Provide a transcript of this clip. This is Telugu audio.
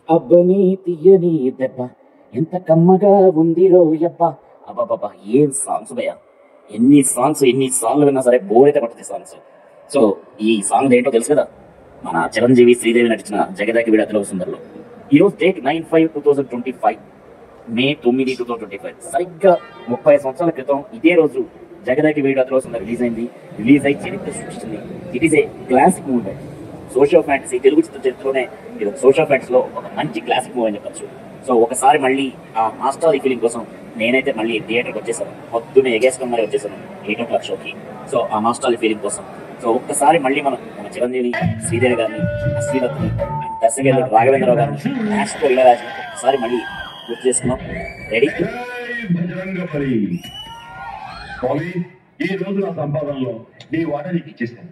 అబ్బని తీయని దెబ్బ ఎంత కమ్మగా ఉంది రోయబ్బ. అబ్బాబ్బా ఏం సాంగ్స్ భయ్యా. ఎన్ని సాంగ్లు విన్నా సరే బోర్ అయితే పడుతుంది సాంగ్స్. సో ఈ సాంగ్ ఏంటో తెలుసు కదా, మన చిరంజీవి శ్రీదేవి నటించిన జగదాకి వీడు అతిలోక సుందరిలో. ఈరోజు డేట్ 9/5/2025, మే 9, 2025. సరిగ్గా 30 సంవత్సరాల క్రితం ఇదే రోజు జగదాకి వీడు అతిలోక సుందరి రిలీజ్ అయి చరిత్ర సృష్టించింది. It is a classic movie. Socio fantasy, Telugu చిత్ర చరిత్రలోనే ఇది సోషియో ఫ్యాంటసీలో ఒక మంచి క్లాసిక్ మూవీ అని చెప్పచ్చు. సో ఒకసారి మళ్ళీ ఆ మాస్టర్ ఫీలింగ్ కోసం నేనైతే మళ్ళీ థియేటర్కి వచ్చేసాను. పొద్దున్నే ఎగేసుకొని మరి వచ్చేసాను 8 o'clock షోకి. సో ఆ మాస్టర్ ఫీలింగ్ కోసం సో ఒక్కసారి మళ్ళీ మన చిరంజీవి, శ్రీదేవి గారిని, అశ్వీదత్ని, దర్శకులు రాఘవేంద్రరావు గారిని, నేషనల్ ఇళయరాజుని ఒకసారి మళ్ళీ గుర్తు చేసుకున్నాం. రెడీ? ఈ రోజు నా సంపాదనలో నీ వాటా నీకు ఇచ్చేస్తాను.